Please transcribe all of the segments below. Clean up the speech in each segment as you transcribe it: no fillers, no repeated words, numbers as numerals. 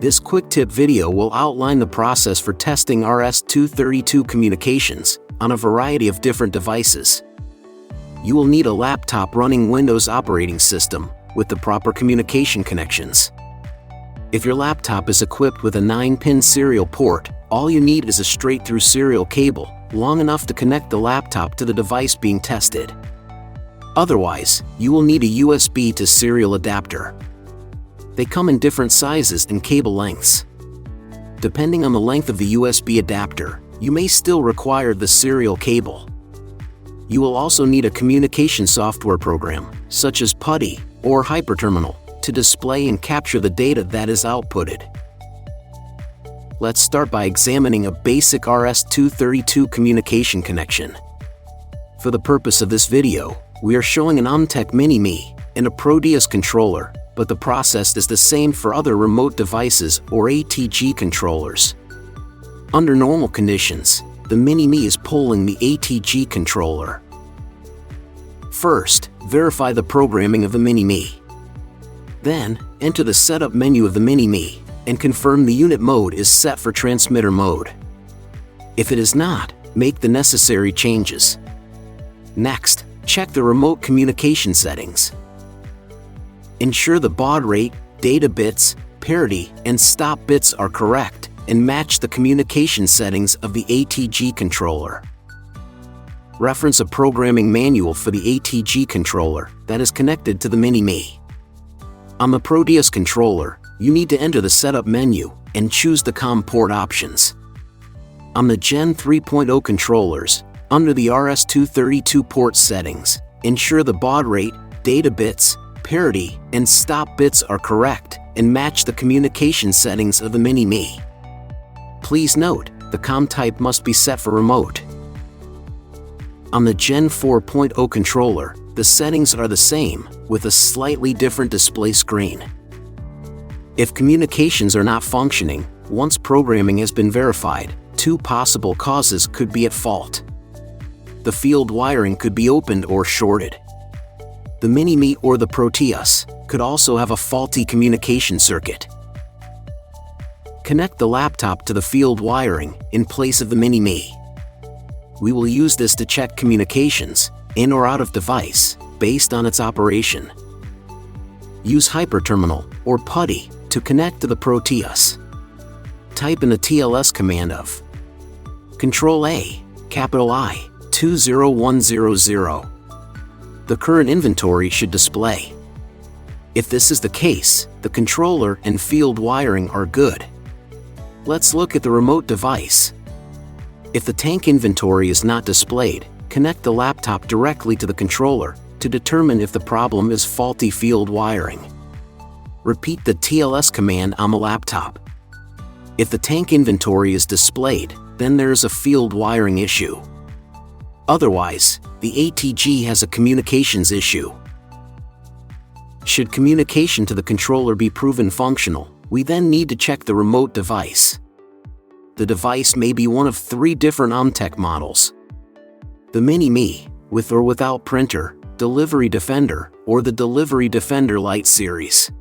This quick tip video will outline the process for testing RS232 communications on a variety of different devices. You will need a laptop running Windows operating system with the proper communication connections. If your laptop is equipped with a 9-pin serial port, all you need is a straight-through serial cable, long enough to connect the laptop to the device being tested. Otherwise, you will need a USB to serial adapter. They come in different sizes and cable lengths. Depending on the length of the USB adapter, you may still require the serial cable. You will also need a communication software program, such as PuTTY or Hyperterminal, to display and capture the data that is outputted. Let's start by examining a basic RS232 communication connection. For the purpose of this video, we are showing an OMNTEC Mfg and a Proteus controller, but the process is the same for other remote devices or ATG controllers. Under normal conditions, the Mfg is polling the ATG controller. First, verify the programming of the Mfg. Then, enter the setup menu of the Mfg and confirm the unit mode is set for transmitter mode. If it is not, make the necessary changes. Next, check the remote communication settings. Ensure the baud rate, data bits, parity, and stop bits are correct and match the communication settings of the ATG controller. Reference a programming manual for the ATG controller that is connected to the Mfg. On the Proteus controller, you need to enter the setup menu and choose the COM port options. On the Gen 3.0 controllers, under the RS232 port settings, ensure the baud rate, data bits, parity, and stop bits are correct and match the communication settings of the Mfg. Please note, the COM type must be set for remote. On the Gen 4.0 controller, the settings are the same, with a slightly different display screen. If communications are not functioning, once programming has been verified, two possible causes could be at fault. The field wiring could be opened or shorted. The Mfg or the Proteus could also have a faulty communication circuit. Connect the laptop to the field wiring in place of the Mfg. We will use this to check communications, in or out of device, based on its operation. Use Hyperterminal or PuTTY to connect to the Proteus. Type in the TLS command of Control-A, capital I, 20100. The current inventory should display. If this is the case, the controller and field wiring are good. Let's look at the remote device. If the tank inventory is not displayed, connect the laptop directly to the controller to determine if the problem is faulty field wiring. Repeat the TLS command on the laptop. If the tank inventory is displayed, then there is a field wiring issue. Otherwise, the ATG has a communications issue. Should communication to the controller be proven functional, we then need to check the remote device. The device may be one of 3 different OMNTEC models: the Mfg, with or without printer, Delivery Defender, or the Delivery Defender Lite series.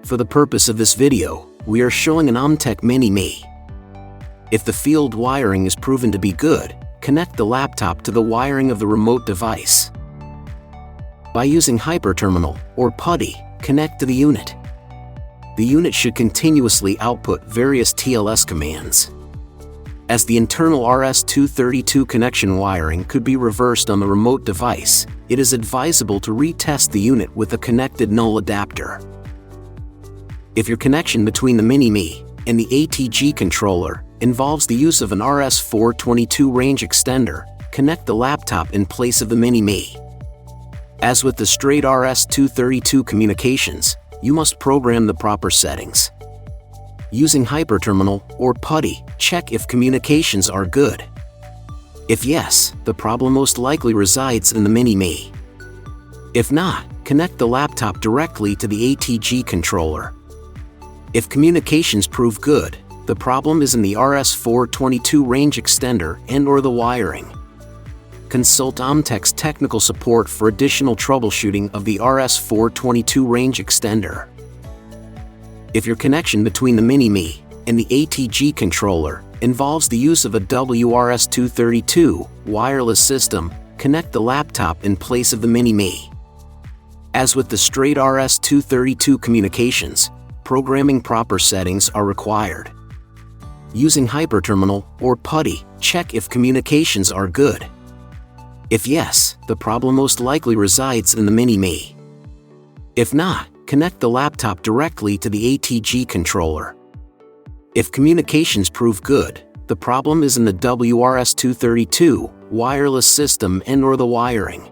For the purpose of this video, we are showing an OMNTEC Mfg. If the field wiring is proven to be good, connect the laptop to the wiring of the remote device. By using Hyperterminal or PuTTY, connect to the unit. The unit should continuously output various TLS commands. As the internal RS232 connection wiring could be reversed on the remote device, it is advisable to retest the unit with a connected null adapter. If your connection between the Mfg and the ATG controller involves the use of an RS432 range extender, connect the laptop in place of the Mfg. As with the straight RS232 communications, you must program the proper settings. Using Hyperterminal or PuTTY, check if communications are good. If yes, the problem most likely resides in the Mfg. If not, connect the laptop directly to the ATG controller. If communications prove good, the problem is in the RS422 range extender and/or the wiring. Consult OMNTEC's technical support for additional troubleshooting of the RS422 range extender. If your connection between the Mini-Me and the ATG controller involves the use of a RS232 wireless system, connect the laptop in place of the Mini-Me. As with the straight RS232 communications, programming proper settings are required. Using Hyperterminal or PuTTY, check if communications are good. If yes, the problem most likely resides in the Mini-Me. If not, connect the laptop directly to the ATG controller. If communications prove good, the problem is in the RS232 wireless system and/or the wiring.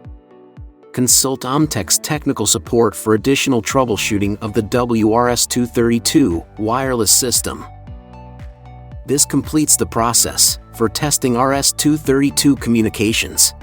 Consult OMNTEC's technical support for additional troubleshooting of the RS232 wireless system. This completes the process for testing RS232 communications.